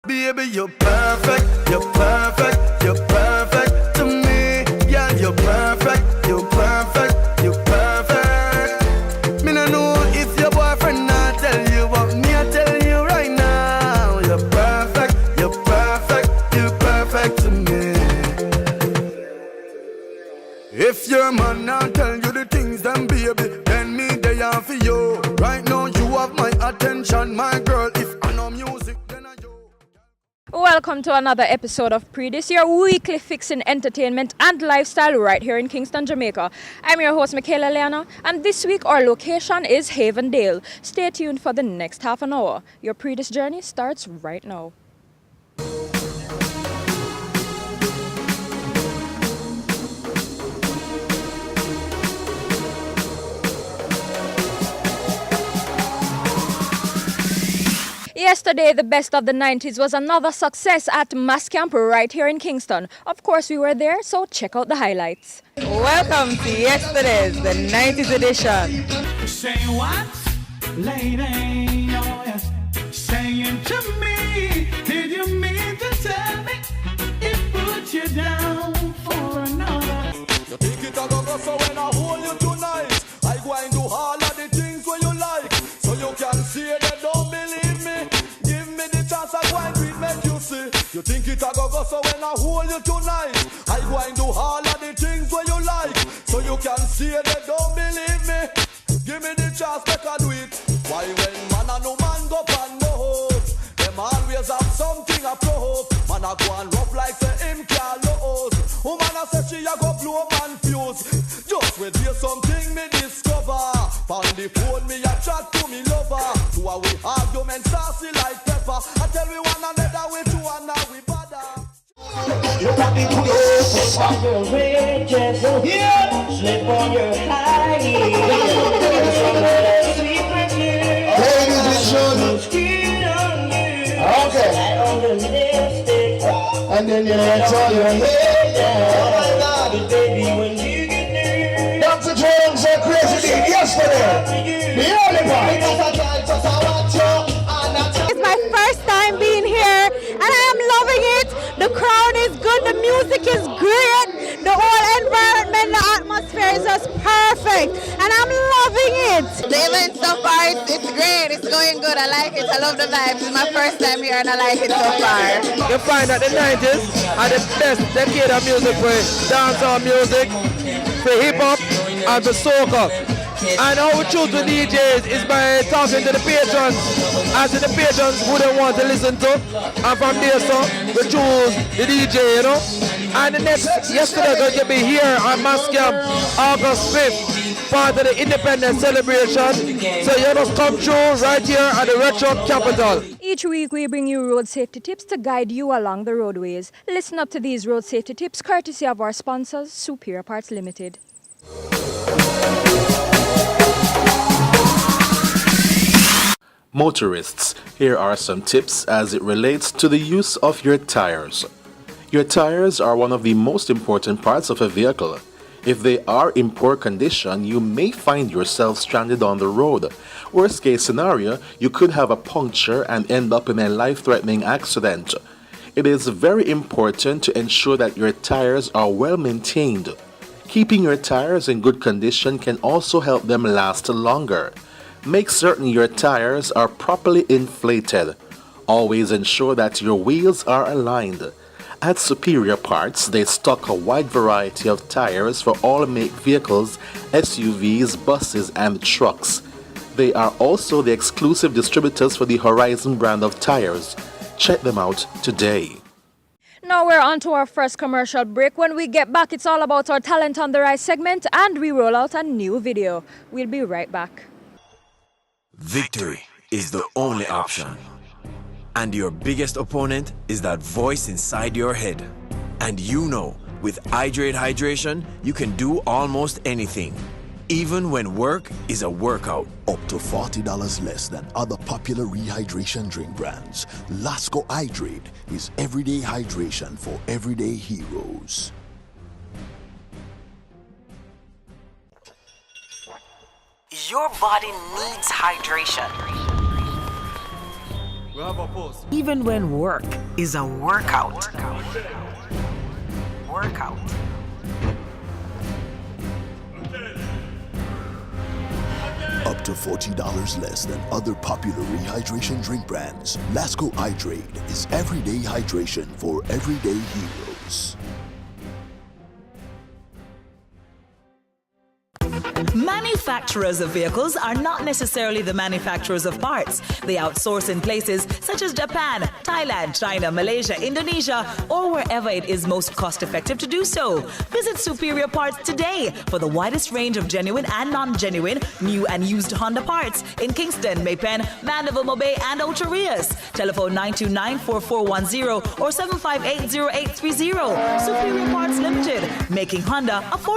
Baby, you're perfect, you're perfect, you're perfect to me. Yeah, you're perfect, you're perfect, you're perfect. Me no know if your boyfriend not tell you, but me I tell you right now. You're perfect, you're perfect, you're perfect to me. If your man not tell you the things, then baby, then me they are for you. Right now you have my attention, my girl. If I know music, then I you. Welcome to another episode of Pree Dis, your weekly fix in entertainment and lifestyle right here in Kingston, Jamaica. I'm your host, Michaela Leana, and this week our location is Havendale. Stay tuned for the next half an hour. Your Pree Dis journey starts right now. Yesterday, the best of the 90s was another success at Mass Camp right here in Kingston. Of course, we were there, so check out the highlights. Welcome to yesterday's, the 90s edition. Say what, lady? Oh, yes. Saying to me, did you mean to tell me it put you down for another? You think it a go so when I hold you tonight, I go and do all of the things where you like, so you can see they don't believe me. Give me the chance I go and treat make you see. You think it a go so when I hold you tonight, I go and do all of the things where you like, so you can see they don't believe me. Give me the chance make I do it. Why when man and no man go pan no hope, them always have something I prove. Man a go and rough like say him can't lose. Woman a say she a go blow man fuse. Just wait hear something me discover. Found the phone me a chat to me lover. To a we argument saucy like pepper. I tell we one another we two and now we bother. You got me close on your ridges, yeah. Slip on your high heels. Sweet perfume. Ladies and gentlemen. Skin on you. Okay. Light on the lipstick. And then you let all your head down. Oh my God, baby, when you get near. Dr. Jones and Crazy D yesterday. The only part. It's my first time being here, and I am loving it. The crowd is good, the music is great, the whole environment, the atmosphere is just perfect, and I'm loving it. The event so far, it's great, it's going good, I like it, I love the vibes. It's my first time here and I like it so far. You find that the 90s are the best decade of music for dancehall music, for hip-hop, and for soca. And how we choose the DJs is by talking to the patrons, asking the patrons who they want to listen to, and from there so we choose the DJ, you know. And the next, yesterday going to be here on Mass Camp, August 5th, part of the Independence celebration. So you just come through right here at the Retro Capital. Each week we bring you road safety tips to guide you along the roadways. Listen up to these road safety tips courtesy of our sponsors, Superior Parts Limited. Motorists, here are some tips as it relates to the use of your tires. Your tires are one of the most important parts of a vehicle. If they are in poor condition, you may find yourself stranded on the road. Worst case scenario, you could have a puncture and end up in a life-threatening accident. It is very important to ensure that your tires are well maintained. Keeping your tires in good condition can also help them last longer. Make certain your tires are properly inflated. Always ensure that your wheels are aligned. At Superior Parts, they stock a wide variety of tires for all make vehicles, SUVs, buses, and trucks. They are also the exclusive distributors for the Horizon brand of tires. Check them out today. Now we're on to our first commercial break. When we get back, it's all about our Talent on the Rise segment, and we roll out a new video. We'll be right back. Victory is the only option. And your biggest opponent is that voice inside your head. And you know, with Hydrate Hydration, you can do almost anything. Even when work is a workout. Up to $40 less than other popular rehydration drink brands. Lasco Hydrate is everyday hydration for everyday heroes. Your body needs hydration. We have a post. Even when work is a workout. Workout. Up to $40 less than other popular rehydration drink brands, Lasco Hydrate is everyday hydration for everyday heroes. Manufacturers of vehicles are not necessarily the manufacturers of parts. They outsource in places such as Japan, Thailand, China, Malaysia, Indonesia, or wherever it is most cost-effective to do so. Visit Superior Parts today for the widest range of genuine and non-genuine, new and used Honda parts in Kingston, Maypen, Mandeville, Mobay, and Ocho Rios. Telephone 929-4410 or 758-0830. Superior Parts Limited, making Honda affordable.